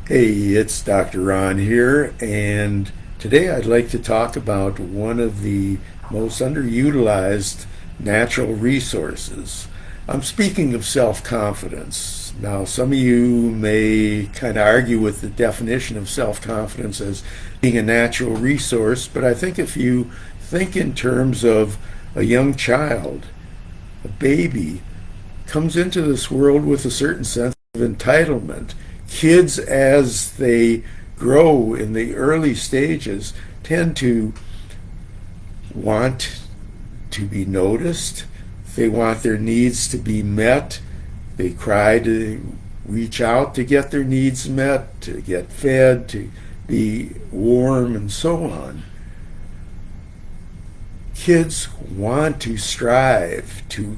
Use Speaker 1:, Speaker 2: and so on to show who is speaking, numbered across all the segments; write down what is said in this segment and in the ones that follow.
Speaker 1: Hey, it's Dr. Ron here, and today I'd like to talk about one of the most underutilized natural resources. I'm speaking of self-confidence. Now, some of you may kind of argue with the definition of self-confidence as being a natural resource, but I think if you think in terms of a young child, a baby comes into this world with a certain sense of entitlement. Kids, as they grow in the early stages, tend to want to be noticed. They want their needs to be met. They cry to reach out to get their needs met, to get fed, to be warm, and so on. Kids want to strive to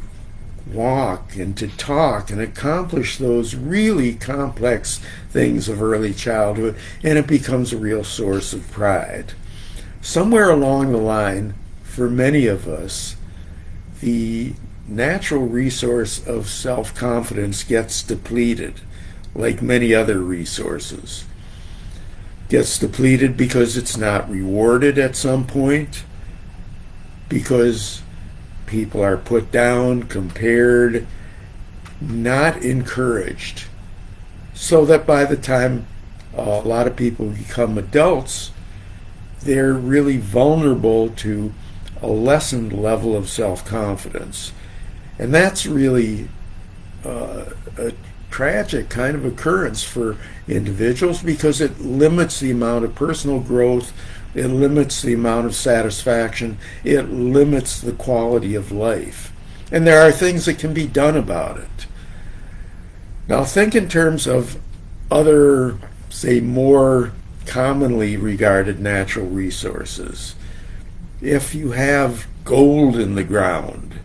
Speaker 1: walk and to talk and accomplish those really complex things of early childhood, and it becomes a real source of pride. Somewhere along the line, for many of us, the natural resource of self-confidence gets depleted, like many other resources. Gets depleted because it's not rewarded at some point, because people are put down, compared, not encouraged. So that by the time a lot of people become adults, they're really vulnerable to a lessened level of self-confidence. And that's really a tragic kind of occurrence for individuals because it limits the amount of personal growth, it limits the amount of satisfaction, it limits the quality of life. And there are things that can be done about it. Now think in terms of other, say, more commonly regarded natural resources. If you have gold in the ground,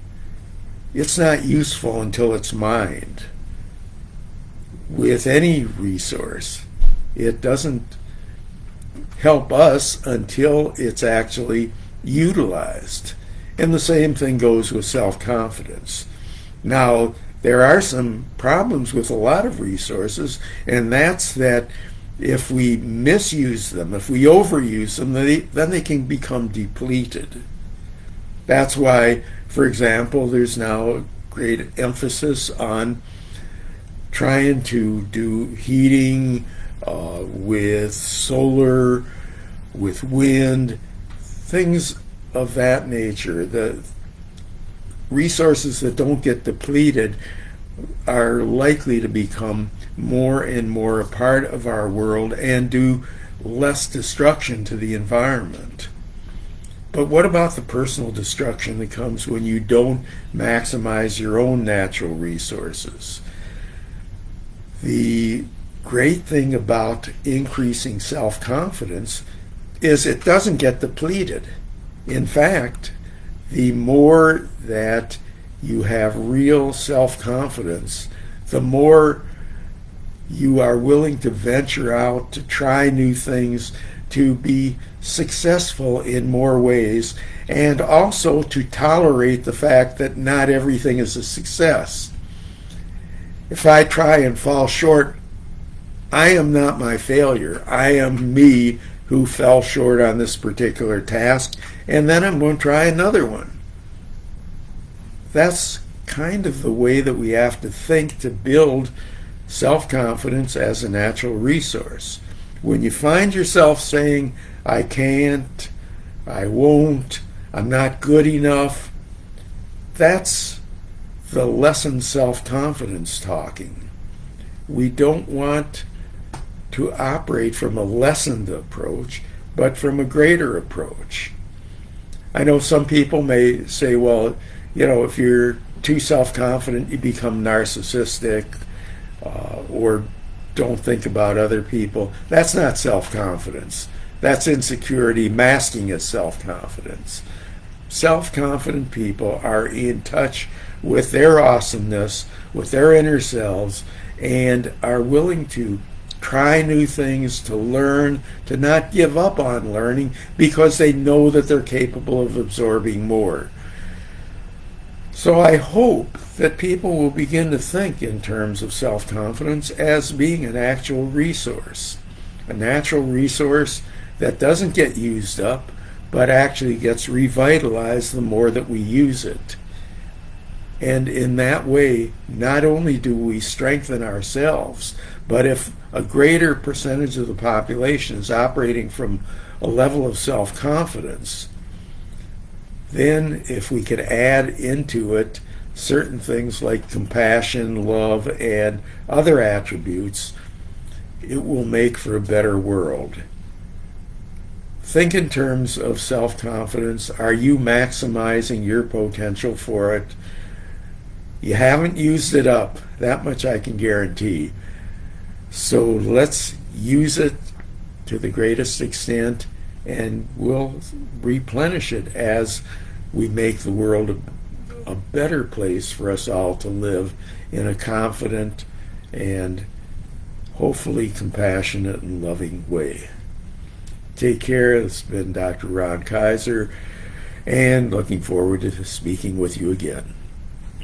Speaker 1: it's not useful until it's mined. With any resource, it doesn't help us until it's actually utilized. And the same thing goes with self-confidence. Now, there are some problems with a lot of resources, and that's that if we misuse them, if we overuse them, then they can become depleted. That's why, for example, there's now a great emphasis on trying to do heating with solar, with wind, things of that nature. The resources that don't get depleted are likely to become more and more a part of our world and do less destruction to the environment. But what about the personal destruction that comes when you don't maximize your own natural resources? The great thing about increasing self-confidence is it doesn't get depleted. In fact, the more that you have real self-confidence, the more you are willing to venture out, to try new things, to be successful in more ways, and also to tolerate the fact that not everything is a success. If I try and fall short, I am not my failure. I am me who fell short on this particular task, and then I'm going to try another one. That's kind of the way that we have to think to build self-confidence as a natural resource. When you find yourself saying, I can't, I won't, I'm not good enough, that's the lessened self-confidence talking. We don't want to operate from a lessened approach, but from a greater approach. I know some people may say, well, if you're too self-confident, you become narcissistic or don't think about other people. That's not self-confidence. That's insecurity masking as self-confidence. Self-confident people are in touch with their awesomeness, with their inner selves, and are willing to try new things, to learn, to not give up on learning because they know that they're capable of absorbing more. So I hope that people will begin to think in terms of self-confidence as being an actual resource, a natural resource that doesn't get used up, but actually gets revitalized the more that we use it. And in that way, not only do we strengthen ourselves, but if a greater percentage of the population is operating from a level of self-confidence, then if we could add into it certain things like compassion, love, and other attributes, it will make for a better world. Think in terms of self-confidence. Are you maximizing your potential for it? You haven't used it up, that much I can guarantee. So let's use it to the greatest extent, and we'll replenish it as we make the world a better place for us all to live in a confident and hopefully compassionate and loving way. Take care. This has been Dr. Ron Kaiser, and looking forward to speaking with you again.